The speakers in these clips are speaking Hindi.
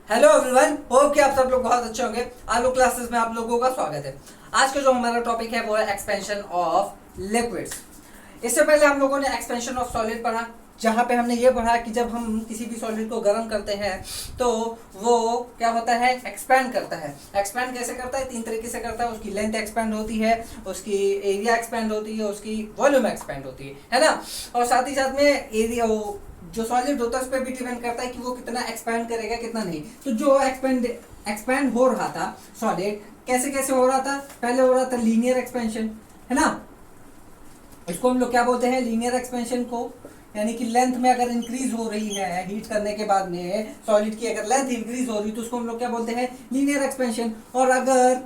हेलो एवरीवन, होप कि आप सब लोग बहुत अच्छे होंगे। आप लोग क्लासेस में आप लोगों का स्वागत है। आज का जो हमारा टॉपिक है वो है एक्सपेंशन ऑफ लिक्विड्स। इससे पहले हम लोगों ने एक्सपेंशन ऑफ सॉलिड पढ़ा, जहां पे हमने ये पढ़ा कि जब हम किसी भी सॉलिड को गर्म करते हैं तो वो क्या होता है, एक्सपैंड करता है। एक्सपैंड कैसे करता है? तीन तरीके से करता है। उसकी लेंथ एक्सपैंड होती है, उसकी एरिया एक्सपैंड होती है, उसकी वॉल्यूम एक्सपैंड होती है ना। और साथ ही साथ में एरिया जो सॉलिड होता है उस पर भी डिपेंड करता है कि वो कितना एक्सपैंड करेगा कितना नहीं। तो जो एक्सपैंड हो रहा था सॉलिड, कैसे कैसे हो रहा था? पहले हो रहा था लीनियर एक्सपेंशन, है ना। इसको हम लोग क्या बोलते हैं? लीनियर एक्सपेंशन को। यानी कि लेंथ में अगर इंक्रीज हो रही है हीट करने के बाद में सॉलिड की, अगर लेंथ इंक्रीज हो रही है तो उसको हम लोग क्या बोलते हैं? Linear expansion. और अगर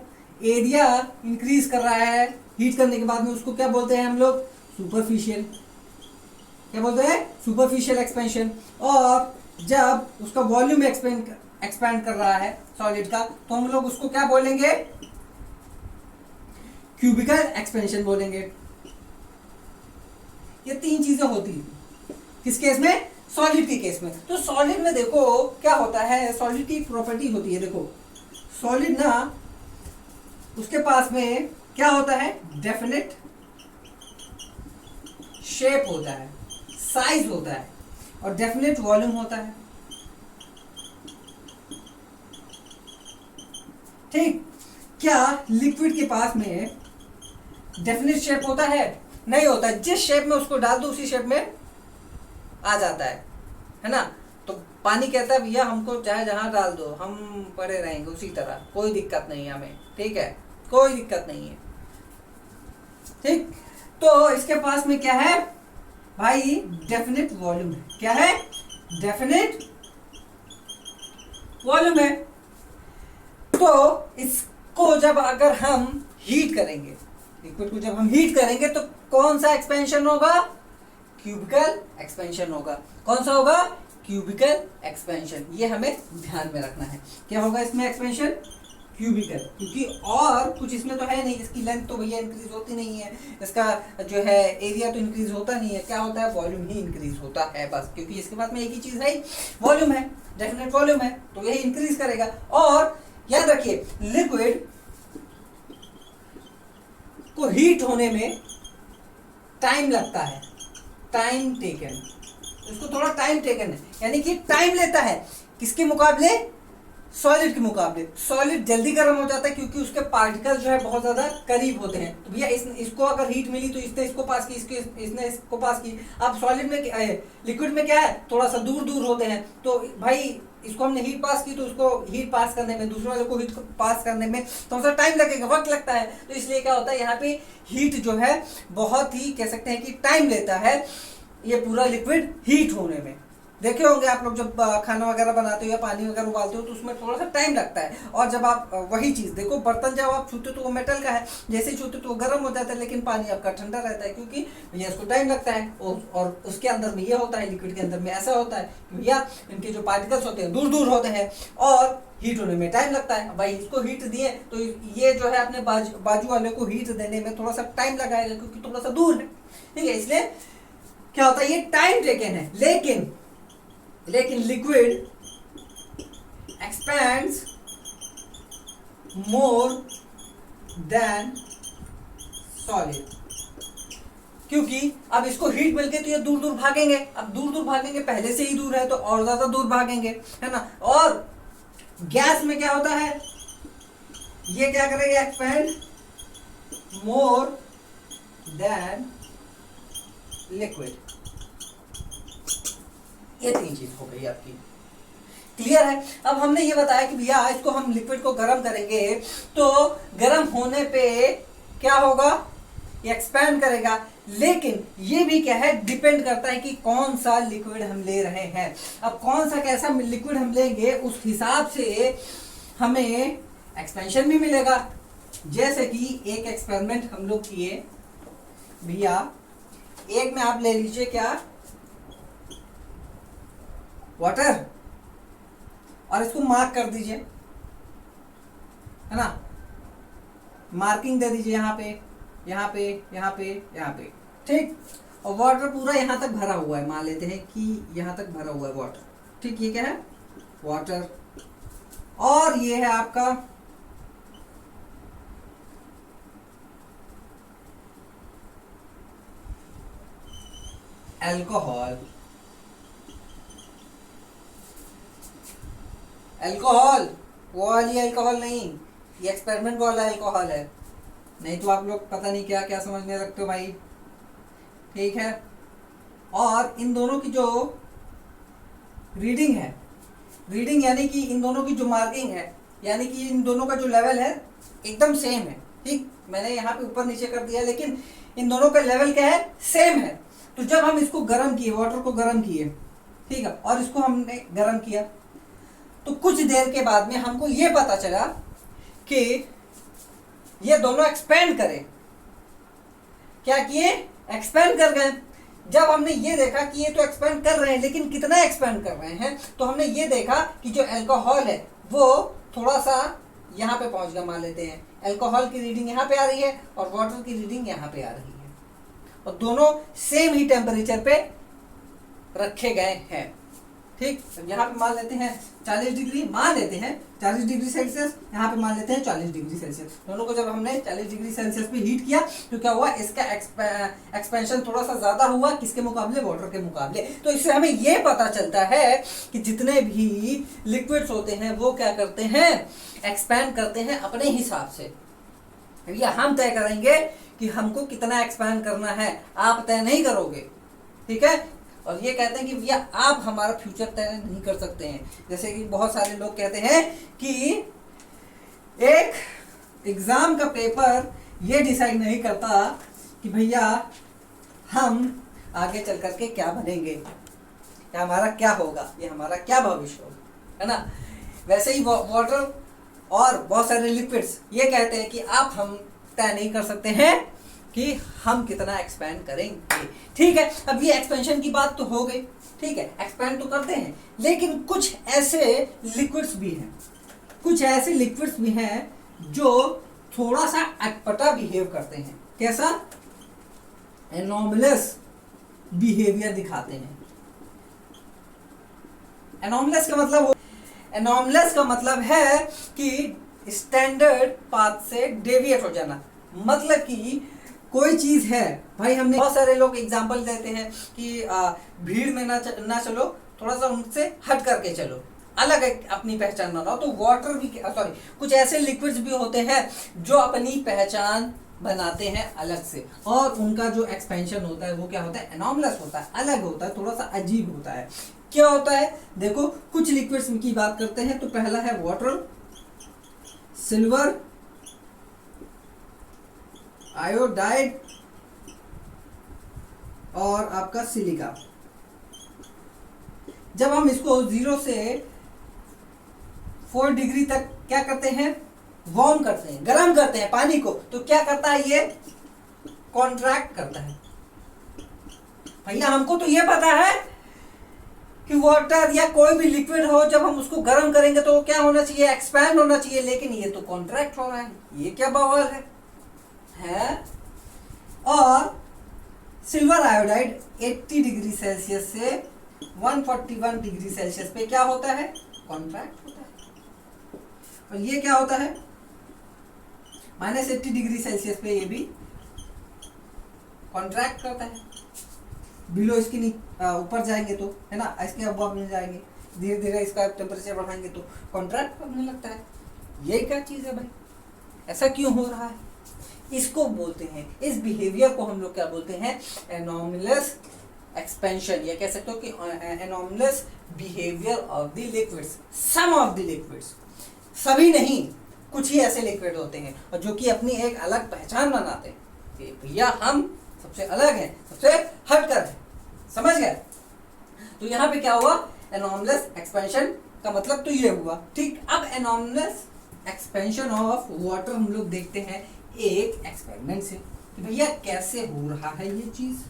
एरिया इंक्रीज कर रहा है हीट करने के बाद में, उसको क्या बोलते हैं हम लोग? सुपरफिशियल। क्या बोलते हैं? Superficial expansion. और जब उसका वॉल्यूम एक्सपैंड कर रहा है सॉलिड का, तो हम लोग उसको क्या बोलेंगे? क्यूबिकल एक्सपेंशन बोलेंगे। ये तीन चीजें होती है किस केस में? सॉलिड के केस में। तो सॉलिड में देखो क्या होता है, सॉलिड की एक प्रॉपर्टी होती है। देखो सॉलिड ना, उसके पास में क्या होता है? डेफिनेट शेप होता है, साइज होता है और डेफिनेट वॉल्यूम होता है। ठीक। क्या लिक्विड के पास में डेफिनेट शेप होता है? नहीं होता। जिस शेप में उसको डाल दो उसी शेप में आ जाता है ना। तो पानी कहता है भैया हमको चाहे जहां डाल दो हम पड़े रहेंगे उसी तरह, कोई दिक्कत नहीं है हमें। ठीक है, कोई दिक्कत नहीं है। ठीक। तो इसके पास में क्या है भाई? डेफिनेट वॉल्यूम है। क्या है? डेफिनेट वॉल्यूम है। तो इसको जब अगर हम हीट करेंगे, लिक्विड को जब हम हीट करेंगे तो कौन सा एक्सपेंशन होगा? क्यूबिकल एक्सपेंशन होगा। कौन सा होगा? Cubical expansion. ये हमें ध्यान में रखना है। क्या होगा इसमें एक्सपेंशन? क्यूबिकल। क्योंकि और कुछ इसमें तो है नहीं, इसकी लेंथ तो भैया इंक्रीज होती नहीं है, इसका जो है एरिया तो इंक्रीज होता नहीं है। क्या होता है? वॉल्यूम ही इंक्रीज होता है बस। क्योंकि इसके पास में एक ही चीज है, वॉल्यूम है, डेफिनेट वॉल्यूम है, तो यही इंक्रीज करेगा। और याद रखिए, लिक्विड को हीट होने में टाइम लगता है, टाइम टेकन। इसको थोड़ा टाइम टेकन है, यानी कि टाइम लेता है। किसके मुकाबले? सॉलिड के मुकाबले। सॉलिड जल्दी गर्म हो जाता है क्योंकि उसके पार्टिकल जो है बहुत ज्यादा करीब होते हैं। तो भैया इसको अगर हीट मिली तो इसने इसको पास की, इसने इसको पास की। अब सॉलिड में लिक्विड में क्या है? थोड़ा सा दूर दूर होते हैं। तो भाई इसको हमने हीट पास की तो उसको हीट पास करने में, दूसरे वाले को हीट पास करने में थोड़ा सा टाइम लगेगा, वक्त लगता है। तो इसलिए क्या होता है, यहाँ पे हीट जो है बहुत ही कह सकते हैं कि टाइम लेता है ये पूरा लिक्विड हीट होने में। देखे होंगे आप लोग जब खाना वगैरह बनाते हो या पानी वगैरह उबालते हो तो उसमें थोड़ा सा टाइम लगता है। और जब आप वही चीज देखो, बर्तन जब आप छूते तो वो मेटल का है, जैसे ही छूते तो वो गर्म हो जाता है, लेकिन पानी आपका ठंडा रहता है क्योंकि भैया इसको टाइम लगता है। और उसके अंदर में ये होता है, लिक्विड के अंदर में ऐसा होता है कि भैया इनके जो पार्टिकल्स होते हैं दूर दूर होते हैं और हीट होने में टाइम लगता है। भाई इसको हीट दिए तो ये जो है अपने बाजू वाले को हीट देने में थोड़ा सा टाइम लगाएगा क्योंकि थोड़ा सा दूर है। ठीक है, इसलिए क्या होता है, ये टाइम टेकन है। लेकिन liquid expends more than solid. क्योंकि अब इसको हीट मिल गई तो ये दूर दूर भागेंगे। अब दूर दूर भागेंगे, पहले से ही दूर है तो और ज्यादा दूर भागेंगे, है ना। और गैस में क्या होता है, ये क्या करेगा? Expand more than liquid. ये तीन चीज हो गई आपकी। क्लियर है? अब हमने ये बताया कि भैया इसको हम लिक्विड को गर्म करेंगे तो गर्म होने पे क्या होगा? ये एक्सपैंड करेगा। लेकिन ये भी क्या है, डिपेंड करता है कि कौन सा लिक्विड हम ले रहे हैं। अब कौन सा कैसा लिक्विड हम लेंगे उस हिसाब से हमें एक्सपेंशन भी मिलेगा। जैसे कि एक एक्सपेरिमेंट हम लोग किए भैया, एक में आप ले लीजिए क्या, वाटर, और इसको मार्क कर दीजिए, है ना। मार्किंग दे दीजिए यहाँ पे, यहाँ पे, यहाँ पे, यहाँ पे। ठीक। और वाटर पूरा यहाँ तक भरा हुआ है, मान लेते हैं कि यहाँ तक भरा हुआ है वाटर। ठीक, ये क्या है? वाटर। और ये है आपका अल्कोहल। अल्कोहल वो वाली अल्कोहल नहीं, ये एक्सपेरिमेंट वाला अल्कोहल है, नहीं तो आप लोग पता नहीं क्या क्या समझने लगते हो भाई। ठीक है, और इन दोनों की जो रीडिंग है, रीडिंग यानी कि इन दोनों की जो मार्किंग है, यानी कि इन दोनों का जो लेवल है एकदम सेम है। ठीक, मैंने यहाँ पे ऊपर नीचे कर दिया, लेकिन इन दोनों का लेवल क्या है, सेम है। तो जब हम इसको गर्म किए, वाटर को गर्म किए, ठीक है, और इसको हमने गर्म किया, तो कुछ देर के बाद में हमको ये पता चला कि ये दोनों एक्सपेंड करें। क्या किए, एक्सपेंड कर गए। जब हमने ये देखा कि ये तो एक्सपेंड कर रहे हैं, लेकिन कितना एक्सपेंड कर रहे हैं, तो हमने ये देखा कि जो अल्कोहल है वो थोड़ा सा यहाँ पे पहुंच गया, मान लेते हैं अल्कोहल की रीडिंग यहाँ पे आ रही है और वाटर की रीडिंग यहाँ पे आ रही है, और दोनों सेम ही टेम्परेचर पे रखे गए हैं। ठीक, यहाँ पे मान लेते हैं 40 डिग्री, मान लेते हैं 40 डिग्री सेल्सियस, यहाँ पे मान लेते हैं 40 डिग्री सेल्सियस। दोनों को जब हमने 40 डिग्री सेल्सियस पे हीट किया तो क्या हुआ, इसका एक्सपेंशन थोड़ा सा ज्यादा हुआ, किसके मुकाबले, वाटर के मुकाबले। तो इससे हमें ये पता चलता है कि जितने भी लिक्विड्स होते हैं वो क्या करते हैं, एक्सपैंड करते हैं अपने हिसाब से। भैया हम तय करेंगे कि हमको कितना एक्सपैंड करना है, आप तय नहीं करोगे। ठीक है, और ये कहते हैं कि भैया आप हमारा फ्यूचर तय नहीं कर सकते हैं। जैसे कि बहुत सारे लोग कहते हैं कि एक एग्जाम का पेपर ये डिसाइड नहीं करता कि भैया हम आगे चल करके क्या बनेंगे, या हमारा क्या होगा, ये हमारा क्या भविष्य होगा, है ना। वैसे ही वाटर और बहुत सारे लिक्विड्स ये कहते हैं कि आप हम तय नहीं कर सकते हैं कि हम कितना एक्सपैंड करेंगे। ठीक है, अब ये एक्सपेंशन की बात तो हो गई। ठीक है, एक्सपैंड तो करते हैं, लेकिन कुछ ऐसे लिक्विड्स भी हैं, कुछ ऐसे लिक्विड्स भी हैं जो थोड़ा सा अटपटा बिहेव करते हैं। कैसा, एनोमलस बिहेवियर दिखाते हैं। एनोमलस का मतलब है कि स्टैंडर्ड पाथ से डेविएट हो जाना। मतलब कि कोई चीज है भाई, हमने बहुत सारे लोग एग्जांपल देते हैं कि भीड़ में ना चलो, थोड़ा सा उनसे हट करके चलो, अलग अपनी पहचान बनाओ। तो वाटर भी, सॉरी, कुछ ऐसे लिक्विड्स भी होते हैं जो अपनी पहचान बनाते हैं अलग से, और उनका जो एक्सपेंशन होता है वो क्या होता है, एनोमलस होता है, अलग होता है, थोड़ा सा अजीब होता है। क्या होता है, देखो कुछ लिक्विड्स की बात करते हैं। तो पहला है वाटर, सिल्वर आयोडाइड और आपका सिलिका। जब हम इसको 0 से 4 डिग्री तक क्या करते हैं, वार्म करते हैं, गर्म करते हैं पानी को, तो क्या करता है, ये कॉन्ट्रैक्ट करता है। भैया हमको तो ये पता है कि वाटर या कोई भी लिक्विड हो, जब हम उसको गर्म करेंगे तो क्या होना चाहिए, एक्सपैंड होना चाहिए, लेकिन ये तो कॉन्ट्रैक्ट हो रहा है। ये क्या बवाल है। और सिल्वर आयोडाइड 80 डिग्री सेल्सियस से 141 डिग्री सेल्सियस पे क्या होता है, कॉन्ट्रैक्ट होता है। और ये क्या होता है, -80 डिग्री सेल्सियस पे ये भी कॉन्ट्रैक्ट करता है। बिलो इसकी ऊपर जाएंगे तो, है ना, इसके अबव में जाएंगे, धीरे धीरे इसका टेम्परेचर बढ़ाएंगे तो कॉन्ट्रैक्ट करने लगता है। ये क्या चीज है भाई, ऐसा क्यों हो रहा है, इसको बोलते हैं, इस बिहेवियर को हम लोग क्या बोलते हैं, एनोमलस एक्सपेंशन, या कह सकते हो कि anomalous behaviour of the liquids. Some of the liquids, सभी नहीं, कुछ ही ऐसे लिक्विड होते हैं और जो कि अपनी एक अलग पहचान बनाते हैं कि भैया हम सबसे अलग हैं, सबसे हटकर हैं। समझ गए। तो यहाँ पे क्या हुआ, एनोमलस एक्सपेंशन का मतलब तो ये हुआ। ठीक, अब एनोमलस एक्सपेंशन ऑफ वाटर हम लोग देखते हैं एक एक्सपेरिमेंट से कि भैया कैसे हो रहा है ये चीज।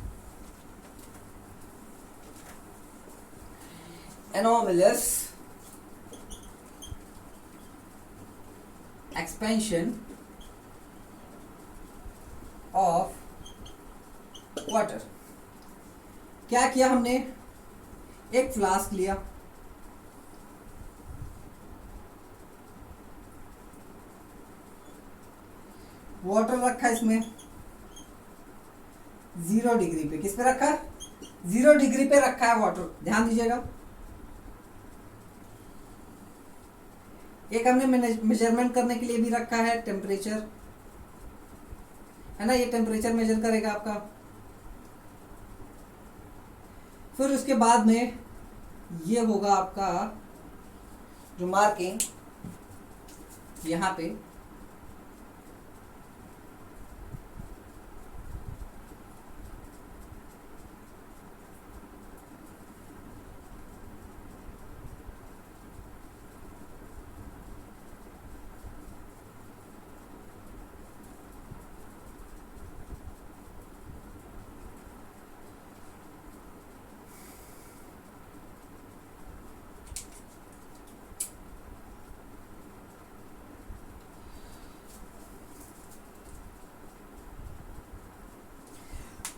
Anomalous expansion of water. क्या किया हमने, एक फ्लास्क लिया, वाटर रखा इसमें 0 डिग्री पे। किस पे रखा? 0 डिग्री पे रखा है वाटर, ध्यान दीजिएगा। एक हमने मेजरमेंट करने के लिए भी रखा है टेम्परेचर, है ना, ये टेम्परेचर मेजर करेगा आपका। फिर उसके बाद में ये होगा आपका जो मार्किंग यहाँ पे,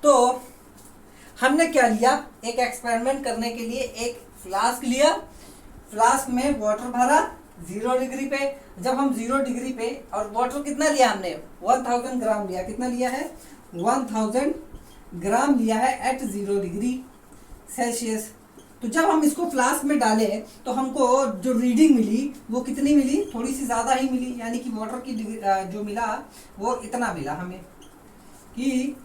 तो हमने क्या लिया, एक एक्सपेरिमेंट करने के लिए एक फ्लास्क लिया, फ्लास्क में वाटर भरा 0 डिग्री पे। जब हम 0 डिग्री पे, और वाटर कितना लिया हमने, 1000 ग्राम लिया। कितना लिया है? 1000 ग्राम लिया है एट 0 डिग्री सेल्सियस। तो जब हम इसको फ्लास्क में डाले तो हमको जो रीडिंग मिली वो कितनी मिली? थोड़ी सी ज़्यादा ही मिली, यानी कि वाटर की जो मिला वो इतना मिला हमें कि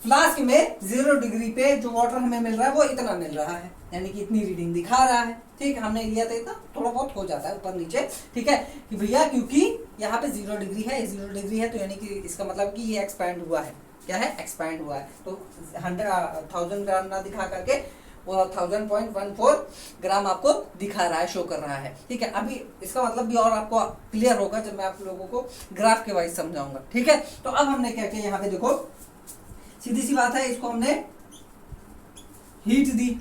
फ्लास्क में 0 डिग्री पे जो वाटर हमें मिल रहा है वो इतना मिल रहा है, यानी कि इतनी रीडिंग दिखा रहा है। ठीक है, हमने लिया था इतना, थोड़ा बहुत हो जाता है ऊपर नीचे। ठीक है कि भैया क्योंकि यहाँ पे 0 डिग्री है, 0 डिग्री है, तो यानी कि इसका मतलब कि ये एक्सपैंड हुआ है। क्या है? एक्सपैंड हुआ है। तो 1000 ग्राम ना दिखा करके वो 1000.14 ग्राम आपको दिखा रहा है, शो कर रहा है। ठीक है, अभी इसका मतलब भी और आपको क्लियर होगा जब मैं आप लोगों को ग्राफ के वाइज समझाऊंगा। ठीक है, तो अब हमने क्या किया, यहाँ पे देखो सीधी सी बात है, इसको हमने हीट दी।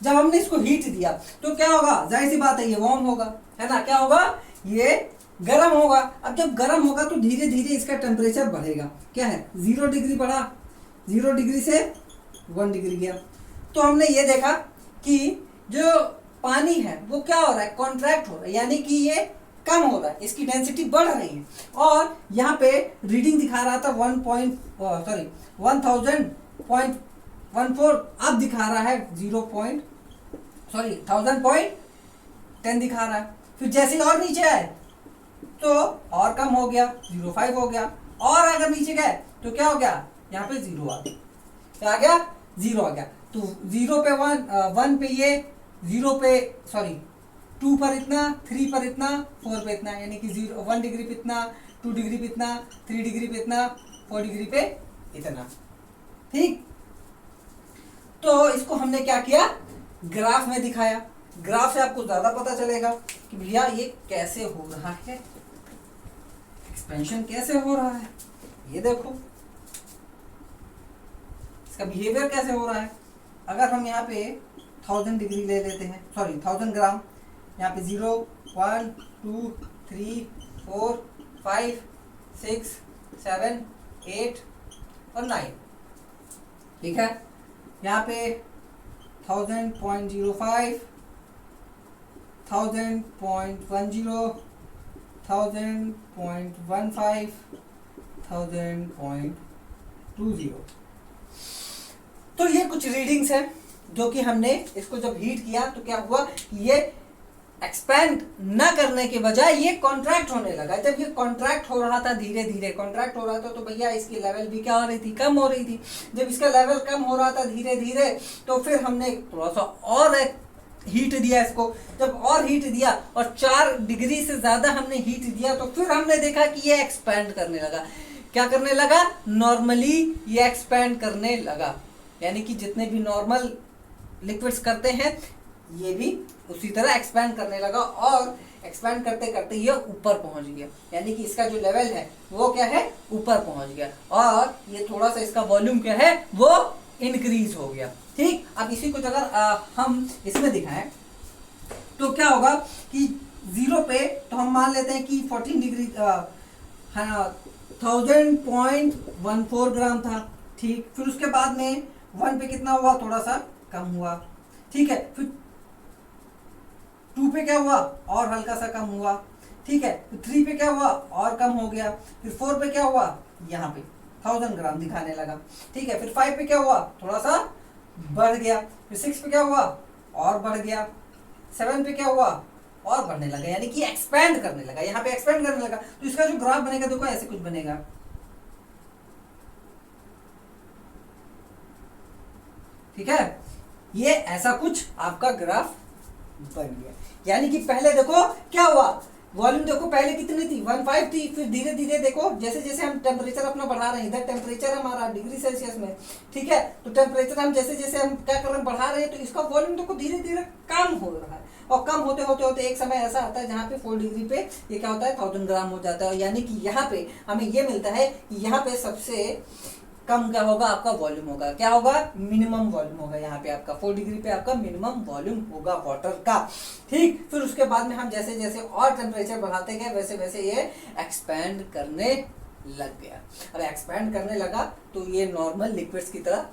जब हमने इसको हीट दिया तो क्या होगा? जाहिर सी बात है ये वार्म होगा, है ना। क्या होगा? ये गर्म होगा। अब जब गर्म होगा तो धीरे धीरे इसका टेम्परेचर बढ़ेगा। क्या है? 0 डिग्री बढ़ा, 0 डिग्री से 1 डिग्री गया। तो हमने ये देखा कि जो पानी है वो क्या हो रहा है? कॉन्ट्रैक्ट हो रहा है, यानी कि ये कम हो रहा है, इसकी डेंसिटी बढ़ रही है। और यहाँ पे रीडिंग दिखा रहा था 1000.14, अब दिखा रहा है 1000.10 दिखा रहा है। फिर जैसे और नीचे आए तो और कम हो गया, 0.5 हो गया। और अगर नीचे गए तो क्या हो गया? यहाँ पे 0 आ गया। क्या आ गया? 0 आ गया। तो 0 पे 1 पे ये, 0 पे 2 पर इतना, 3 पर इतना, 4 पे इतना, यानी कि 1 डिग्री पे इतना, 2 डिग्री पे इतना, 3 डिग्री पे इतना, 4 डिग्री पे इतना। ठीक, तो इसको हमने क्या किया? ग्राफ में दिखाया। ग्राफ से आपको ज्यादा पता चलेगा कि भैया ये कैसे हो रहा है, एक्सपेंशन कैसे हो रहा है। ये देखो इसका बिहेवियर कैसे हो रहा है। अगर हम यहाँ पे 1000 डिग्री ले लेते हैं, 1000 ग्राम, यहाँ पे 0, 1, 2, 3, 4, 5, 6, 7, 8 और 9। ठीक है, यहाँ पे 1000.05, 1000.10, 1000.15, 1000.20। तो ये कुछ रीडिंग्स है जो कि हमने इसको जब हीट किया तो क्या हुआ कि ये एक्सपैंड न करने के बजाय ये कॉन्ट्रैक्ट होने लगा। जब ये कॉन्ट्रैक्ट हो रहा था, धीरे धीरे कॉन्ट्रैक्ट हो रहा था, तो भैया इसकी लेवल भी क्या हो रही थी? कम हो रही थी। जब इसका लेवल कम हो रहा था धीरे धीरे, तो फिर हमने थोड़ा सा और हीट दिया इसको। जब और हीट दिया और 4 डिग्री से ज्यादा हमने हीट दिया, तो फिर हमने देखा कि ये एक्सपैंड करने लगा। क्या करने लगा? नॉर्मली ये एक्सपैंड करने लगा, यानी कि जितने भी नॉर्मल लिक्विड्स करते हैं ये भी उसी तरह एक्सपैंड करने लगा। और एक्सपैंड करते करते ये ऊपर पहुंच गया, यानी कि इसका जो लेवल है वो क्या है? ऊपर पहुंच गया। और ये थोड़ा सा इसका वॉल्यूम क्या है? वो इंक्रीज हो गया। ठीक, अब इसी को अगर हम इसमें दिखाएं तो क्या होगा कि 0 पे तो हम मान लेते हैं कि 14 डिग्री 1000.14 ग्राम था। ठीक, फिर उसके बाद में 1 पे कितना हुआ? थोड़ा सा कम हुआ। ठीक है, फिर 2 पे क्या हुआ? और हल्का सा कम हुआ। ठीक है। तो 3 पे क्या हुआ, और कम हो गया। फिर 4 पे क्या हुआ, यहाँ पे 1000 ग्राम दिखाने लगा, ठीक है। फिर 5 पे क्या हुआ, थोड़ा सा बढ़ गया। फिर 6 पे क्या हुआ, और बढ़ गया। 7 पे क्या हुआ, और बढ़ने लगा, यानी कि एक्सपेंड करने लगा, यहाँ पे एक्सपेंड करने लगा। तो इसका जो ग्राफ बनेगा देखो ऐसे कुछ बनेगा, ठीक है। ये ऐसा कुछ आपका ग्राफ बन गया। यानी कि पहले देखो क्या हुआ, वॉल्यूम देखो पहले कितनी थी, 15 थी। फिर धीरे धीरे देखो जैसे जैसे हम टेम्परेचर अपना बढ़ा रहे हैं, इधर टेम्परेचर हमारा डिग्री सेल्सियस में, ठीक है। तो टेम्परेचर हम जैसे जैसे हम क्या कर रहे हैं, बढ़ा रहे हैं, तो इसका वॉल्यूम देखो धीरे धीरे कम हो रहा है। और कम होते होते होते एक समय ऐसा आता है जहाँ पे 4 डिग्री पे ये क्या होता है, 1000 ग्राम हो जाता है। यानी कि यहाँ पे हमें ये मिलता है कि यहाँ पे सबसे कम क्या होगा, आपका वॉल्यूम होगा, क्या होगा, मिनिमम वॉल्यूम होगा। यहाँ पे आपका 4 डिग्री पे आपका मिनिमम वॉल्यूम होगा वाटर का, ठीक। फिर उसके बाद में हम जैसे जैसे और टेम्परेचर बढ़ाते गए वैसे वैसे ये एक्सपैंड करने लग गया। अब एक्सपैंड करने लगा तो ये नॉर्मल लिक्विड्स की तरह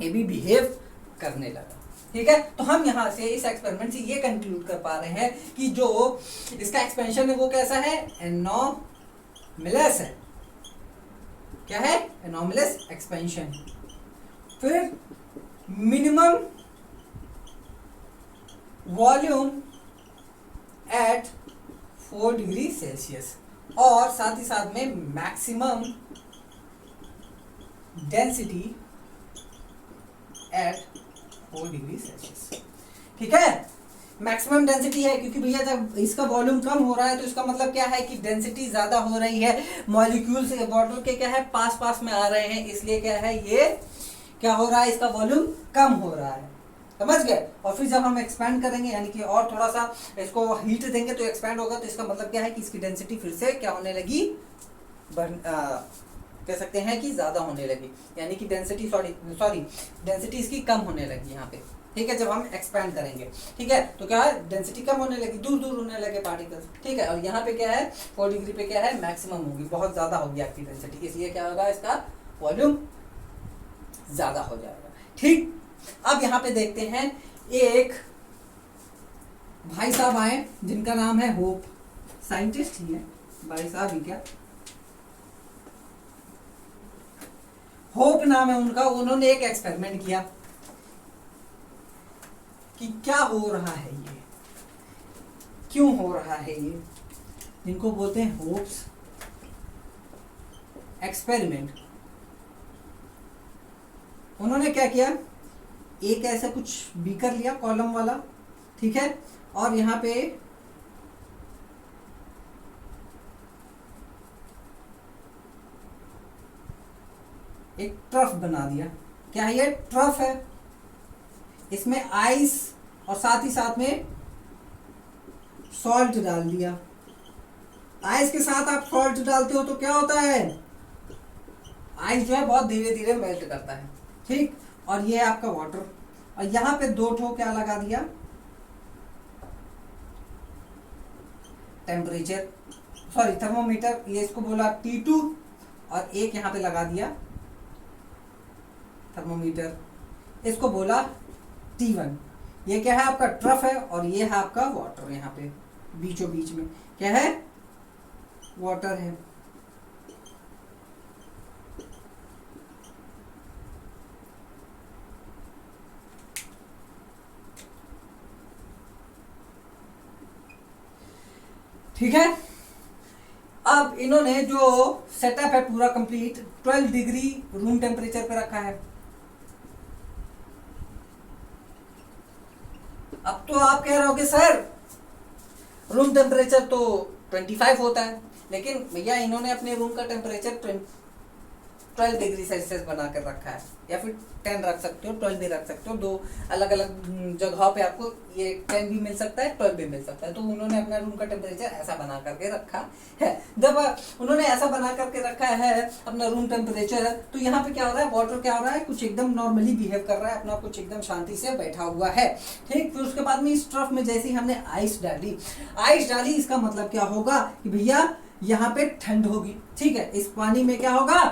ये भी बिहेव करने लगा, ठीक है। तो हम यहाँ से इस एक्सपेरिमेंट से ये कंक्लूड कर पा रहे हैं कि जो इसका एक्सपेंशन है वो कैसा है, एनोमलस है। क्या है, एनोमलस एक्सपेंशन। फिर minimum volume at 4 degree Celsius, और साथ ही साथ में maximum density at 4 degree Celsius, ठीक है। मैक्सिमम डेंसिटी है क्योंकि भैया जब इसका वॉल्यूम कम हो रहा है तो इसका मतलब क्या है कि डेंसिटी ज्यादा हो रही है, मॉलिक्यूल्स वाटर के क्या है पास पास में आ रहे हैं, इसलिए क्या है ये क्या हो रहा है, इसका वॉल्यूम कम हो रहा है, समझ गए। और फिर जब हम एक्सपैंड करेंगे यानी कि और थोड़ा सा इसको हीट देंगे तो एक्सपैंड होगा, तो इसका मतलब क्या है कि इसकी डेंसिटी फिर से क्या होने लगी, कह सकते हैं कि ज्यादा होने लगी, यानी कि डेंसिटी सॉरी डेंसिटी इसकी कम होने लगी यहाँ पे, ठीक है। जब हम एक्सपैंड करेंगे, ठीक है, तो क्या है, डेंसिटी कम होने लगी, दूर दूर होने लगे पार्टिकल्स, ठीक है। और यहाँ पे क्या है, 4 डिग्री पे क्या है, मैक्सिमम होगी, बहुत ज्यादा होगी आपकी डेंसिटी, इसलिए क्या होगा, इसका वॉल्यूम ज्यादा हो जाएगा, ठीक। अब यहाँ पे देखते हैं, एक भाई साहब आए जिनका नाम है होप, साइंटिस्ट ही है भाई साहब ही, क्या होप नाम है उनका। उन्होंने एक एक्सपेरिमेंट किया कि क्या हो रहा है ये, क्यों हो रहा है ये, जिनको बोलते हैं होप्स एक्सपेरिमेंट। उन्होंने क्या किया, एक ऐसा कुछ बीकर लिया कॉलम वाला, ठीक है, और यहाँ पे एक ट्रफ बना दिया। क्या है ये, ट्रफ है, इसमें आइस और साथ ही साथ में सॉल्ट डाल दिया। आइस के साथ आप सॉल्ट डालते हो तो क्या होता है, आइस जो है बहुत धीरे धीरे मेल्ट करता है, ठीक। और ये है आपका वाटर, और यहाँ पे 2 ठो क्या लगा दिया, टेम्परेचर सॉरी थर्मोमीटर, ये इसको बोला T2, और एक यहाँ पे लगा दिया थर्मोमीटर, इसको बोला T1। ये क्या है, आपका ट्रफ है, और ये है आपका वाटर, यहाँ पे बीचों बीच में क्या है, वाटर है। ठीक है। अब इन्होंने जो सेटअप है पूरा कंप्लीट 12 डिग्री रूम टेम्परेचर पे रखा है। अब तो आप कह रहे हो कि सर रूम टेम्परेचर तो 25 होता है, लेकिन भैया इन्होंने अपने रूम का टेम्परेचर 12 डिग्री सेल्सियस बना कर रखा है, या फिर 10 रख सकते हो, 12 भी रख सकते हो। 2 अलग अलग जगहों पे आपको ये 10 भी मिल सकता है, 12 भी मिल सकता है। तो उन्होंने अपना रूम का टेम्परेचर ऐसा बना करके रखा है। जब उन्होंने ऐसा बना करके रखा है अपना रूम टेम्परेचर, तो यहाँ पे क्या हो रहा है, वाटर क्या हो रहा है, कुछ एकदम नॉर्मली बिहेव कर रहा है, अपना कुछ एकदम शांति से बैठा हुआ है, ठीक। फिर उसके बाद में इस ट्रफ में जैसे ही हमने आइस डाली, इसका मतलब क्या होगा कि भैया यहाँ पे ठंड होगी, ठीक है। इस पानी में क्या होगा,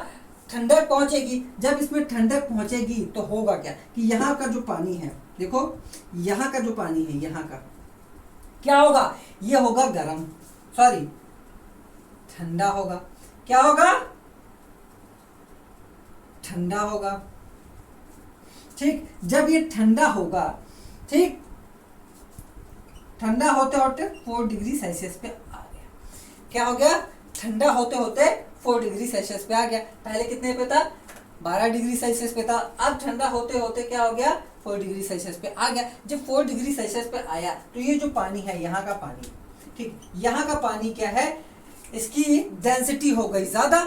ठंडक पहुंचेगी। जब इसमें ठंडक पहुंचेगी तो होगा क्या कि यहाँ का जो पानी है, देखो यहाँ का जो पानी है, यहाँ का क्या होगा, ये होगा गर्म, सॉरी ठंडा होगा। क्या होगा? ठंडा होगा। ठीक, जब ये ठंडा होगा, ठीक, ठंडा होते होते 4 डिग्री सेल्सियस पे आ गया। क्या हो गया? ठंडा होते होते 4 डिग्री सेल्सियस पे आ गया। पहले कितने पे था? 12 डिग्री सेल्सियस पे था। अब ठंडा होते होते क्या हो गया? 4 डिग्री सेल्सियस पे आ गया। जब 4 डिग्री सेल्सियस पे आया तो ये जो पानी है, यहाँ का पानी, ठीक, यहाँ का पानी क्या है? इसकी डेंसिटी हो गई ज्यादा।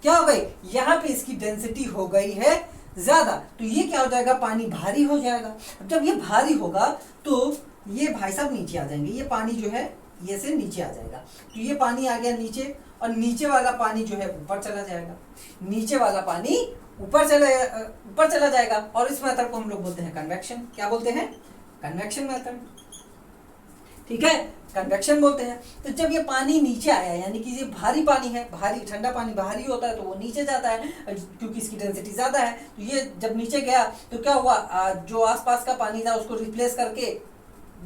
क्या हो गई? यहाँ पे इसकी डेंसिटी हो गई है ज्यादा, तो ये क्या हो जाएगा? पानी भारी हो जाएगा। अब जब ये भारी होगा तो ये भाई साहब नीचे आ जाएंगे। ये पानी जो है ये से नीचे आ जाएगा, तो ये पानी आ गया नीचे, और नीचे वाला पानी जो है ऊपर चला जाएगा। नीचे वाला पानी ऊपर चला जाएगा, और इस मेथड को हम लोग बोलते हैं कन्वेक्शन। क्या बोलते हैं? Convection method. ठीक है, कन्वेक्शन बोलते हैं। तो जब ये पानी नीचे आया, यानी कि ये भारी पानी है, भारी ठंडा पानी भारी होता है तो वो नीचे जाता है क्योंकि इसकी डेंसिटी ज्यादा है। तो ये जब नीचे गया तो क्या हुआ? जो आसपास का पानी था उसको रिप्लेस करके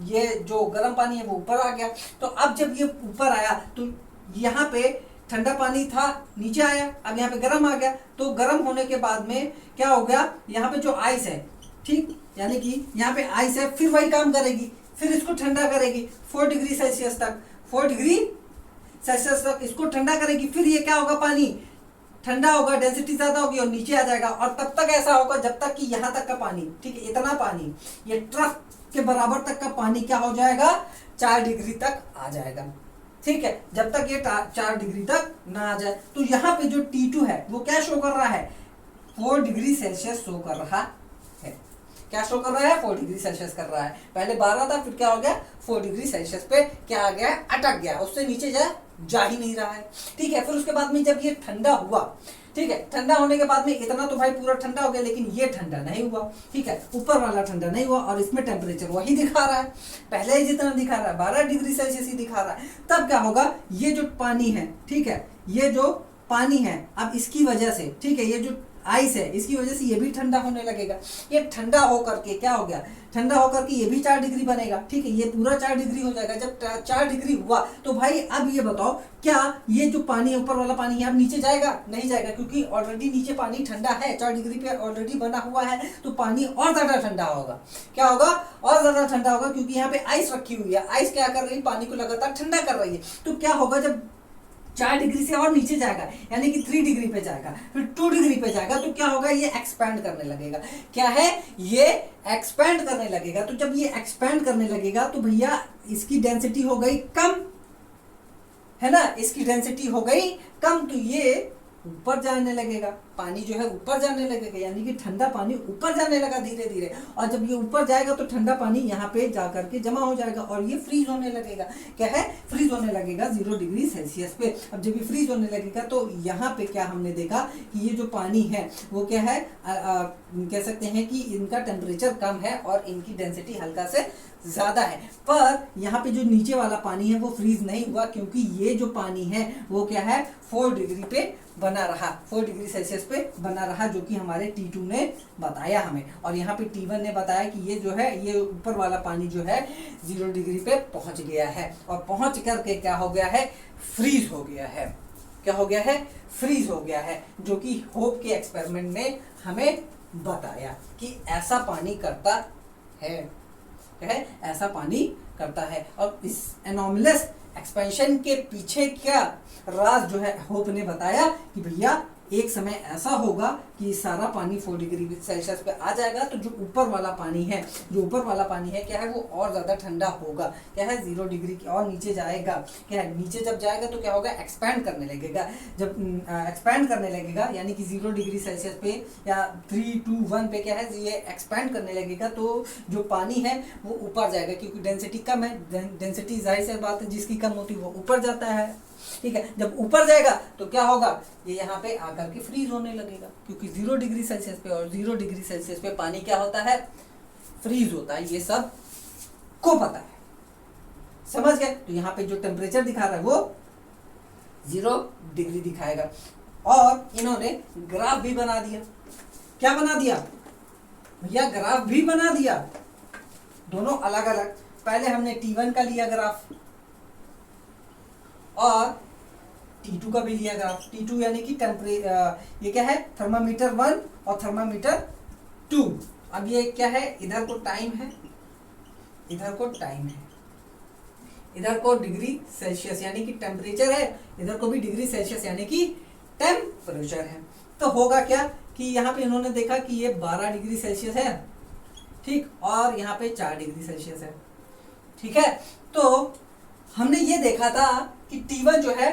ये जो गर्म पानी है वो ऊपर आ गया। तो अब जब ये ऊपर आया तो यहाँ पे ठंडा पानी था, नीचे आया, अब यहाँ पे गर्म आ गया। तो गर्म होने के बाद में क्या हो गया? यहाँ पे जो आइस है, ठीक, यानी कि यहाँ पे आइस है, फिर वही काम करेगी, फिर इसको ठंडा करेगी 4 डिग्री सेल्सियस तक। 4 डिग्री सेल्सियस तक इसको ठंडा करेगी। फिर ये क्या होगा? पानी ठंडा होगा, डेंसिटी ज्यादा होगी और नीचे आ जाएगा। और तब तक ऐसा होगा जब तक कि यहाँ तक का पानी, ठीक है, इतना पानी, ये ट्रक के बराबर तक का पानी क्या हो जाएगा? 4 डिग्री तक आ जाएगा। ठीक है, जब तक ये 4 डिग्री तक ना आ जाए। तो यहाँ पे जो T2 है वो क्या शो कर रहा है? 4 डिग्री सेल्सियस शो कर रहा है। क्या शो कर रहा है? 4 डिग्री सेल्सियस कर रहा है। पहले 12 था, फिर क्या हो गया? 4 डिग्री सेल्सियस पे क्या आ गया? अटक गया, उससे नीचे जा ही नहीं रहा है। ठीक है, फिर उसके बाद में जब ये ठंडा हुआ, ठीक है, ठंडा होने के बाद में इतना तो भाई पूरा ठंडा हो गया, लेकिन ये ठंडा नहीं हुआ। ठीक है, ऊपर वाला ठंडा नहीं हुआ, और इसमें टेम्परेचर वही दिखा रहा है, पहले ही जितना दिखा रहा है, 12 डिग्री सेल्सियस ही दिखा रहा है। तब क्या होगा? ये जो पानी है, ठीक है, ये जो पानी है, अब इसकी वजह से, ठीक है, ये जो आइस है इसकी वजह से ये भी ठंडा होने लगेगा। ये ठंडा होकर के क्या हो गया? ठंडा होकर के ये भी 4 डिग्री बनेगा। ठीक है, ये पूरा 4 डिग्री हो जाएगा। जब 4 डिग्री हुआ तो भाई अब ये बताओ, क्या ये जो पानी है, ऊपर वाला पानी है, अब नीचे जाएगा? नहीं जाएगा, क्योंकि ऑलरेडी नीचे पानी ठंडा है, 4 डिग्री पे ऑलरेडी बना हुआ है। तो पानी और ज्यादा ठंडा होगा। क्या होगा? और ज्यादा ठंडा होगा, क्योंकि यहाँ पे आइस रखी हुई है। आइस क्या कर रही है? पानी को लगातार ठंडा कर रही है। तो क्या होगा? जब 4 डिग्री से और नीचे जाएगा, यानी कि 3 डिग्री पे जाएगा, फिर 2 डिग्री पे जाएगा, तो क्या होगा? ये एक्सपैंड करने लगेगा। क्या है? ये एक्सपैंड करने लगेगा। तो जब ये एक्सपैंड करने लगेगा तो भैया इसकी डेंसिटी हो गई कम, है ना, इसकी डेंसिटी हो गई कम, तो ये ऊपर जाने लगेगा, पानी जो है ऊपर जाने लगेगा, यानी कि ठंडा पानी ऊपर जाने लगा धीरे धीरे। और जब ये ऊपर जाएगा तो ठंडा पानी यहाँ पे जा करके जमा हो जाएगा, और ये फ्रीज होने लगेगा। क्या है? फ्रीज होने लगेगा 0 डिग्री सेल्सियस पे। अब जब ये फ्रीज होने लगेगा तो यहाँ पे क्या हमने देखा कि ये जो पानी है वो क्या है, कह सकते हैं कि इनका टेम्परेचर कम है और इनकी डेंसिटी हल्का से ज्यादा है। पर यहाँ पे जो नीचे वाला पानी है वो फ्रीज नहीं हुआ, क्योंकि ये जो पानी है वो क्या है? 4 डिग्री पे बना रहा, 4 डिग्री सेल्सियस पे बना रहा, जो कि हमारे T2 ने बताया हमें। और यहाँ पे T1 ने बताया कि ये जो है, ये ऊपर वाला पानी जो है 0 डिग्री पे पहुंच गया है, और पहुंच करके क्या हो गया है? फ्रीज हो गया है। क्या हो गया है? फ्रीज हो गया है, जो कि होप के एक्सपेरिमेंट ने हमें बताया कि ऐसा पानी करता है, ऐसा पानी करता है। और इस एनोमलस एक्सपेंशन के पीछे क्या राज जो है होप ने बताया कि भैया एक समय ऐसा होगा कि सारा पानी 4 डिग्री सेल्सियस पे आ जाएगा, तो जो ऊपर वाला पानी है, क्या है? वो और ज़्यादा ठंडा होगा। क्या है? 0 डिग्री की और नीचे जाएगा। क्या है? नीचे जब जाएगा तो क्या होगा? एक्सपैंड करने लगेगा। जब एक्सपैंड करने लगेगा, यानी कि 0 डिग्री सेल्सियस पे या 3, 2, 1 पे क्या है, ये एक्सपैंड करने लगेगा, तो जो पानी है वो ऊपर जाएगा, क्योंकि डेंसिटी कम है। डेंसिटी जाहिर सी बात है, जिसकी कम होती है वो ऊपर जाता है। ठीक है, जब ऊपर जाएगा तो क्या होगा? ये यहाँ पे आकर के फ्रीज होने लगेगा, क्योंकि 0 डिग्री सेल्सियस पे और 0 डिग्री सेल्सियस पे पानी क्या होता है? फ्रीज होता है। ये सब को पता है, समझ गए? तो यहाँ पे जो टेम्परेचर दिखा रहा है वो 0 डिग्री दिखाएगा। और इन्होंने ग्राफ भी बना दिया। क्या बना दिया भैया? ग्राफ भी बना दिया, दोनों अलग अलग। पहले हमने T1 का लिया ग्राफ, और T2 का भी लिया ग्राफ। T2 यानी कि ये क्या है, थर्मामीटर 1 और थर्मामीटर 2। अब ये क्या है, इधर को टाइम है, इधर को टाइम है, इधर को डिग्री सेल्सियस यानी कि टेम्परेचर है, इधर को भी डिग्री सेल्सियस यानी कि टेम्परेचर है। तो होगा क्या कि यहाँ पे इन्होंने देखा कि ये 12 डिग्री सेल्सियस है, ठीक, और यहाँ पे 4 डिग्री सेल्सियस है, ठीक है। तो हमने ये देखा था कि T1 जो है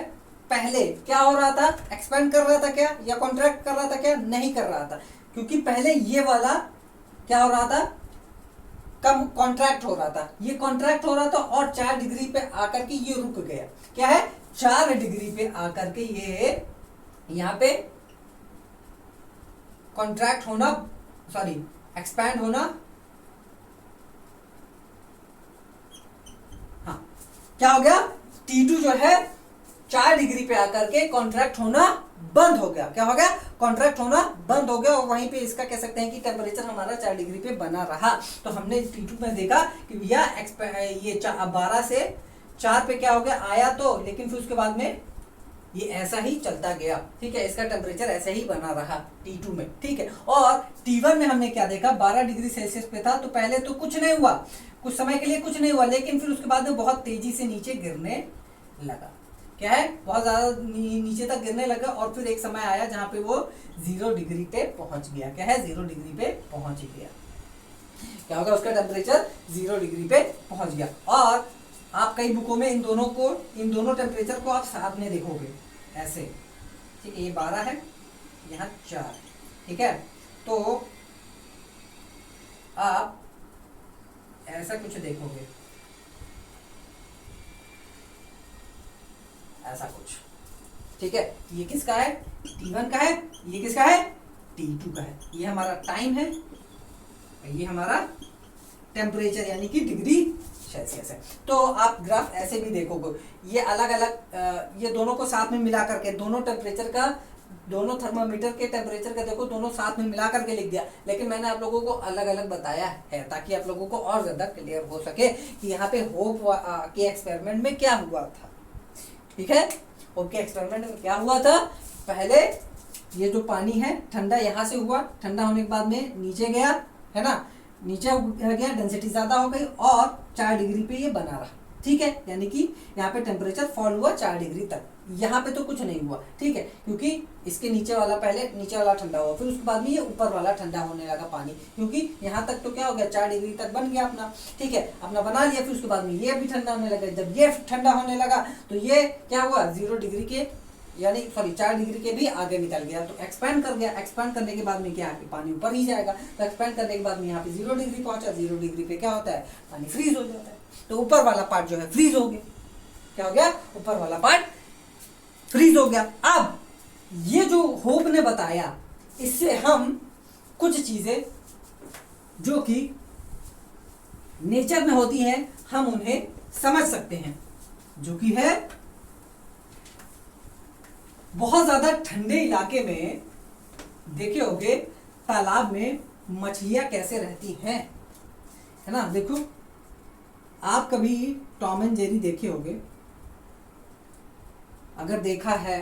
पहले क्या हो रहा था, एक्सपेंड कर रहा था क्या, या कॉन्ट्रैक्ट कर रहा था क्या, नहीं कर रहा था, क्योंकि पहले ये वाला क्या हो रहा था, कम कॉन्ट्रैक्ट हो रहा था, ये कॉन्ट्रैक्ट हो रहा था और 4 डिग्री पे आकर के ये रुक गया। क्या है, 4 डिग्री पे आकर के ये यहाँ पे कॉन्ट्रैक्ट होना, सॉरी एक्सपैंड होना, हाँ क्या हो गया, T2 जो है 4 डिग्री पे आकर के कॉन्ट्रैक्ट होना बंद हो गया। क्या हो गया, कॉन्ट्रैक्ट होना बंद हो गया, और वहीं पे इसका कह सकते हैं कि टेम्परेचर हमारा 4 डिग्री पे बना रहा। तो हमने T2 में देखा कि भैया ये 12 से 4 पे क्या हो गया, आया तो, लेकिन फिर उसके बाद में ये ऐसा ही चलता गया, ठीक है, इसका टेम्परेचर ऐसे ही बना रहा T2 में, ठीक है। और T1 में हमने क्या देखा, 12 डिग्री सेल्सियस पे था, तो पहले तो कुछ नहीं हुआ, कुछ समय के लिए कुछ नहीं हुआ, लेकिन फिर उसके बाद में बहुत तेजी से नीचे गिरने लगा। क्या है, बहुत ज्यादा नीचे तक गिरने लगा, और फिर एक समय आया जहां पे वो 0 डिग्री पे पहुंच गया। क्या है, 0 डिग्री पे पहुंच गया। क्या होगा, उसका टेम्परेचर 0 डिग्री पे पहुंच गया। और आप कई बुकों में इन दोनों टेम्परेचर को आप साथ में देखोगे ऐसे, ठीक है, ये 12 है, यहाँ 4, ठीक है। तो आप ऐसा कुछ देखोगे, ऐसा कुछ, ठीक है। ये किसका है, T1 का है, ये किसका है, T2 का है। ये हमारा टाइम है, ये हमारा टेम्परेचर यानी कि डिग्री सेल्सियस है। तो आप ग्राफ ऐसे भी देखोगे, ये अलग अलग, ये दोनों को साथ में मिला करके, दोनों टेम्परेचर का, दोनों थर्मामीटर के टेम्परेचर का देखो, दोनों साथ में मिला करके लिख दिया, लेकिन मैंने आप लोगों को अलग अलग बताया है ताकि आप लोगों को और ज्यादा क्लियर हो सके कि यहाँ पे होप के एक्सपेरिमेंट में क्या हुआ था, ठीक है। होप के एक्सपेरिमेंट में क्या हुआ था, पहले ये जो पानी है ठंडा यहाँ से हुआ, ठंडा होने के बाद में नीचे गया, है ना, नीचे गया, डेंसिटी ज्यादा हो गई और 4 डिग्री पे ये बना रहा, ठीक है। यानी कि यहाँ पे टेम्परेचर फॉल हुआ 4 डिग्री तक, यहाँ पे तो कुछ नहीं हुआ, ठीक है, क्योंकि इसके नीचे वाला, पहले नीचे वाला ठंडा हुआ, फिर उसके बाद में ये ऊपर वाला ठंडा होने लगा पानी, क्योंकि यहाँ तक तो क्या हो गया, 4 डिग्री तक बन गया अपना, ठीक है, अपना बना लिया, फिर उसके बाद में ये भी ठंडा होने लगा। जब ये ठंडा होने लगा तो ये क्या हुआ, 0 डिग्री के, यानी सॉरी 4 डिग्री के भी आगे निकल गया, तो एक्सपैंड कर गया। एक्सपैंड करने के बाद में क्या है, पानी ऊपर ही जाएगा, तो एक्सपैंड करने के बाद में यहाँ पे 0 डिग्री पहुंचा, 0 डिग्री पे क्या होता है, पानी फ्रीज हो जाता है, तो ऊपर वाला पार्ट जो है फ्रीज हो गया। क्या हो गया, ऊपर वाला पार्ट फ्रीज हो गया। अब ये जो होप ने बताया, इससे हम कुछ चीजें जो कि नेचर में होती हैं, हम उन्हें समझ सकते हैं, जो कि है बहुत ज्यादा ठंडे इलाके में देखे होगे तालाब में मछलियां कैसे रहती हैं, है ना। देखो, आप कभी टॉम एंड जेरी देखे होगे, अगर देखा है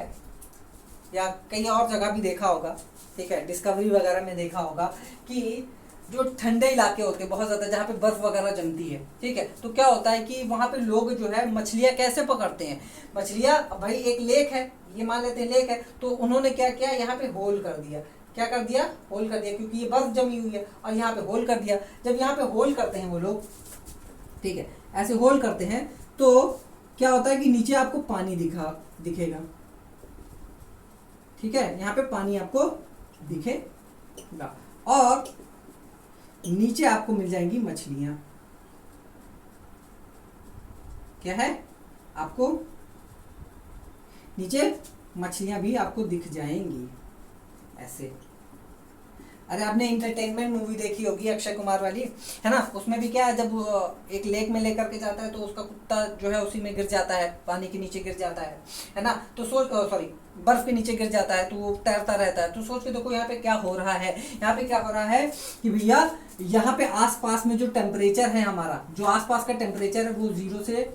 या कई और जगह भी देखा होगा, ठीक है, डिस्कवरी वगैरह में देखा होगा कि जो ठंडे इलाके होते हैं बहुत ज़्यादा, जहाँ पे बर्फ़ वगैरह जमती है, ठीक है, तो क्या होता है कि वहाँ पे लोग जो है मछलियाँ कैसे पकड़ते हैं। मछलियाँ, भाई एक लेक है, ये मान लेते हैं लेक है, तो उन्होंने क्या किया, यहाँ पे होल कर दिया। क्या कर दिया, होल कर दिया, क्योंकि ये बर्फ़ जमी हुई है, और यहाँ पे होल कर दिया। जब यहाँ पे होल करते हैं वो लोग, ठीक है, ऐसे होल करते हैं, तो क्या होता है कि नीचे आपको पानी दिखेगा, ठीक है, यहाँ पे पानी आपको दिखेगा, और नीचे आपको मिल जाएंगी मछलियां। क्या है, आपको नीचे मछलियां भी आपको दिख जाएंगी ऐसे। अरे आपने इंटरटेनमेंट मूवी देखी होगी अक्षय कुमार वाली, है ना, उसमें भी क्या है, जब एक लेक में लेकर के जाता है तो उसका कुत्ता जो है उसी में गिर जाता है, पानी के नीचे गिर जाता है ना, तो सॉरी बर्फ के नीचे गिर जाता है, तो वो तैरता रहता है। तो सोच के देखो यहाँ पे क्या हो रहा है, यहाँ पे क्या हो रहा है कि भैया यहाँ पे आसपास में जो टेम्परेचर है हमारा, जो आसपास का टेम्परेचर है वो 0 से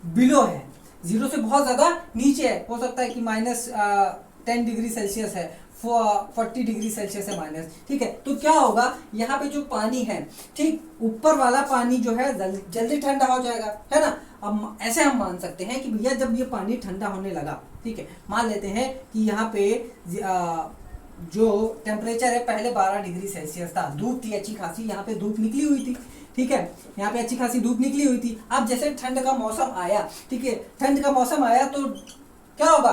बिलो है, 0 से बहुत ज़्यादा नीचे है, हो सकता है कि -10 डिग्री सेल्सियस है, 40 डिग्री सेल्सियस है माइनस, ठीक है। तो क्या होगा, यहाँ पे जो पानी है, ठीक, ऊपर वाला पानी जो है जल्दी ठंडा हो जाएगा, है ना। अब ऐसे हम मान सकते हैं कि भैया जब ये पानी ठंडा होने लगा, ठीक है, मान लेते हैं कि यहाँ पे जो टेम्परेचर है पहले 12 डिग्री सेल्सियस था, धूप थी अच्छी खासी, यहाँ पे धूप निकली हुई थी, ठीक है, यहाँ पे अच्छी खासी धूप निकली हुई थी। अब जैसे ठंड का मौसम आया, ठीक है, ठंड का मौसम आया तो क्या होगा,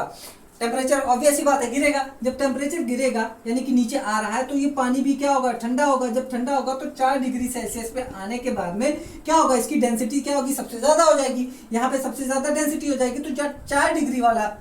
टेम्परेचर ऑब्वियस ही बात है गिरेगा। जब टेम्परेचर गिरेगा यानी कि नीचे आ रहा है, तो ये पानी भी क्या होगा, ठंडा होगा। जब ठंडा होगा तो 4 डिग्री सेल्सियस पे आने के बाद में क्या होगा, इसकी डेंसिटी क्या होगी, सबसे ज्यादा हो जाएगी। यहाँ पे सबसे ज्यादा डेंसिटी हो जाएगी, तो जो 4 डिग्री वाला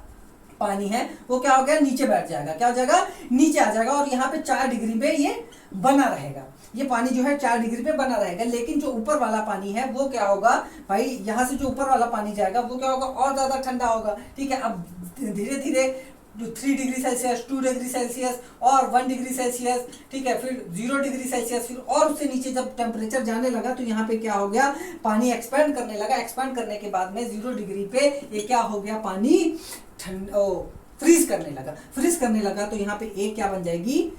पानी है वो क्या हो गया, नीचे बैठ जाएगा, क्या हो जाएगा, नीचे आ जाएगा, और यहाँ पे 4 डिग्री पे ये बना रहेगा। ये पानी जो है 4 डिग्री पे बना रहेगा। लेकिन जो ऊपर वाला पानी है वो क्या होगा भाई, यहाँ से जो ऊपर वाला पानी जाएगा वो क्या होगा, और ज्यादा ठंडा होगा, ठीक है। अब धीरे धीरे 3 डिग्री सेल्सियस, 2 डिग्री सेल्सियस और 1 डिग्री सेल्सियस, ठीक है, फिर 0 डिग्री सेल्सियस, फिर और उससे नीचे जब टेम्परेचर जाने लगा तो यहाँ पे क्या हो गया, पानी एक्सपेंड करने लगा। एक्सपेंड करने के बाद में 0 डिग्री पे ये क्या हो गया, पानी फ्रीज करने लगा। फ्रीज करने लगा तो यहाँ पे एक क्या बन जाएगी,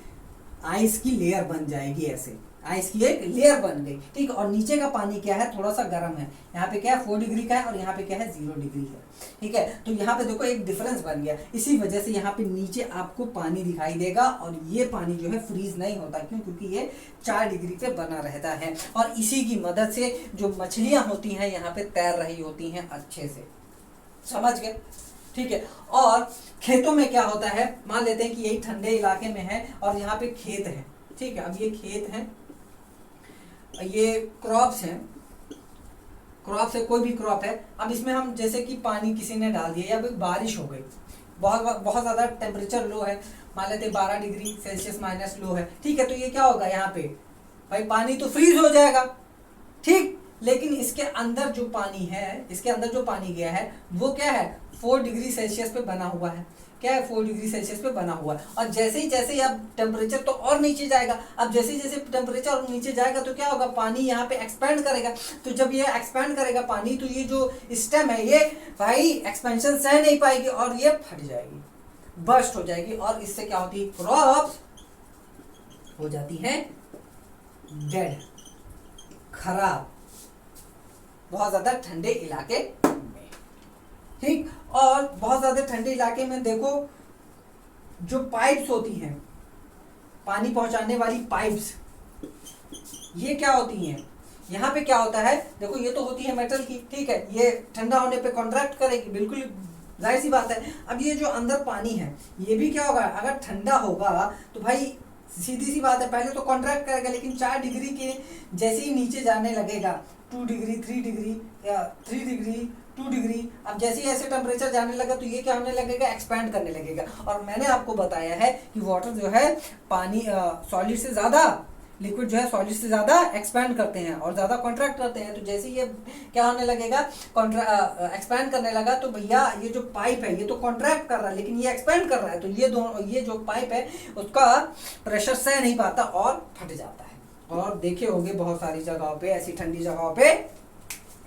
आइस की लेयर बन जाएगी, ऐसे आइस की एक लेयर बन गई, ठीक है। और नीचे का पानी क्या है, थोड़ा सा गर्म है, यहाँ पे क्या है 4 डिग्री का है, और यहाँ पे क्या है 0 डिग्री है, ठीक है। तो यहाँ पे देखो एक डिफरेंस बन गया। इसी वजह से यहाँ पे नीचे आपको पानी दिखाई देगा, और ये पानी जो है फ्रीज नहीं होता, क्यों, क्योंकि ये 4 डिग्री पे बना रहता है। और इसी की मदद से जो मछलियां होती हैं यहाँ पे तैर रही होती हैं अच्छे से, समझ गए, ठीक है। और खेतों में क्या होता है, मान लेते हैं कि यही ठंडे इलाके में है और यहाँ पे खेत है, ठीक है। अब ये खेत है, ये क्रॉप्स हैं, क्रॉप्स है, कोई भी क्रॉप है। अब इसमें हम जैसे कि पानी किसी ने डाल दिया या बारिश हो गई, बहुत ज़्यादा टेम्परेचर लो है, मान लेते 12 डिग्री सेल्सियस माइनस लो है, ठीक है। तो ये क्या होगा, यहाँ पे भाई पानी तो फ्रीज हो जाएगा, ठीक। लेकिन इसके अंदर जो पानी है, इसके अंदर जो पानी गया है वो क्या है, 4 डिग्री सेल्सियस पे बना हुआ है, क्या है, 4 डिग्री सेल्सियस पे बना हुआ है। और जैसे ही अब टेम्परेचर तो और नीचे जाएगा। अब जैसे ही टेम्परेचर और नीचे जाएगा तो क्या होगा, पानी यहाँ पे एक्सपेंड करेगा। तो जब ये एक्सपेंड करेगा पानी, तो ये जो स्टेम है ये भाई एक्सपेंशन सह नहीं पाएगी और ये फट जाएगी, बर्स्ट हो जाएगी, और इससे क्या होती है, क्रॉप्स हो जाती है डेड, खराब, बहुत ज्यादा ठंडे इलाके में, ठीक। और बहुत ज्यादा ठंडे इलाके में देखो जो पाइप्स होती हैं, पानी पहुंचाने वाली पाइप्स, ये क्या होती हैं, यहाँ पे क्या होता है, देखो ये तो होती है मेटल की, ठीक है, ये ठंडा होने पे कॉन्ट्रैक्ट करेगी, बिल्कुल जाहिर सी बात है। अब ये जो अंदर पानी है ये भी क्या होगा, अगर ठंडा होगा तो भाई सीधी सी बात है, पहले तो कॉन्ट्रैक्ट करेगा, लेकिन 4 डिग्री के जैसे ही नीचे जाने लगेगा, 2 डिग्री 3 डिग्री या 3 डिग्री 2 डिग्री, अब जैसे ही ऐसे टेम्परेचर जाने लगा तो ये क्या होने लगेगा, एक्सपैंड करने लगेगा। और मैंने आपको बताया है कि वाटर जो है पानी सॉलिड से ज़्यादा, लिक्विड जो है सॉलिड से ज़्यादा एक्सपैंड करते हैं और ज़्यादा कॉन्ट्रैक्ट करते हैं। तो जैसे ये क्या होने लगेगा, एक्सपैंड करने लगा, तो भैया ये जो पाइप है ये तो कॉन्ट्रैक्ट कर रहा है लेकिन ये एक्सपैंड कर रहा है, तो ये जो पाइप है उसका प्रेशर सह नहीं पाता और फट जाता है। और देखे होंगे बहुत सारी जगहों पे, ऐसी ठंडी जगहों पे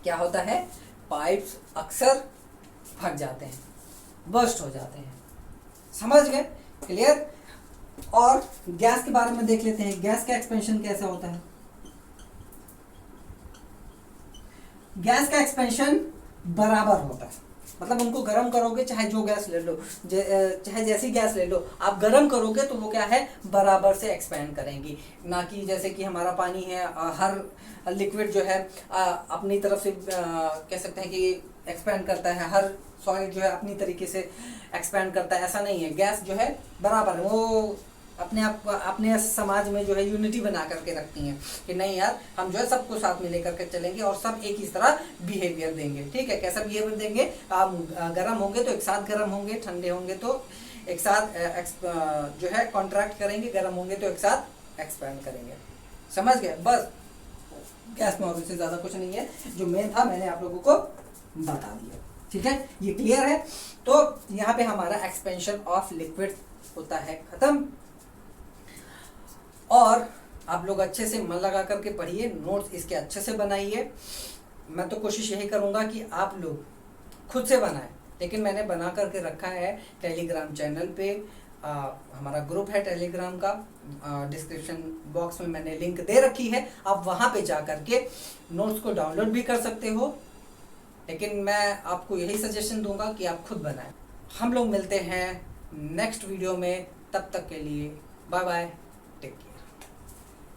क्या होता है, पाइप्स अक्सर फट जाते हैं, बर्स्ट हो जाते हैं, समझ गए, क्लियर। और गैस के बारे में देख लेते हैं, गैस का एक्सपेंशन कैसा होता है। गैस का एक्सपेंशन बराबर होता है, मतलब उनको गर्म करोगे, चाहे जो गैस ले लो, चाहे जैसी गैस ले लो, आप गर्म करोगे तो वो क्या है, बराबर से एक्सपेंड करेंगी। ना कि जैसे कि हमारा पानी है, हर लिक्विड जो है अपनी तरफ से कह सकते हैं कि एक्सपेंड करता है, हर सॉलिड जो है अपनी तरीके से एक्सपेंड करता है, ऐसा नहीं है। गैस जो है बराबर है, वो अपने समाज में जो है यूनिटी बना करके रखती हैं कि नहीं यार, हम जो है सबको साथ में लेकर के चलेंगे और सब एक ही तरह बिहेवियर देंगे, ठीक है। कैसा बिहेवियर देंगे, आप गर्म होंगे तो एक साथ गर्म होंगे, ठंडे होंगे तो एक साथ जो है कॉन्ट्रैक्ट करेंगे, गर्म होंगे तो एक साथ एक्सपेंड करेंगे, समझ गए। बस गैस में और इससे ज़्यादा कुछ नहीं है, जो मेन था मैंने आप लोगों को बता दिया, ठीक है, ये क्लियर है। तो यहाँ पे हमारा एक्सपेंशन ऑफ लिक्विड होता है खत्म। और आप लोग अच्छे से मन लगा करके पढ़िए, नोट्स इसके अच्छे से बनाइए। मैं तो कोशिश यही करूँगा कि आप लोग खुद से बनाएं। लेकिन मैंने बना करके रखा है टेलीग्राम चैनल पे। हमारा ग्रुप है टेलीग्राम का, डिस्क्रिप्शन बॉक्स में मैंने लिंक दे रखी है, आप वहाँ पे जा करके नोट्स को डाउनलोड भी कर सकते हो। लेकिन मैं आपको यही सजेशन दूंगा कि आप खुद बनाएं। हम लोग मिलते हैं नेक्स्ट वीडियो में, तब तक के लिए बाय बाय, टेक केयर।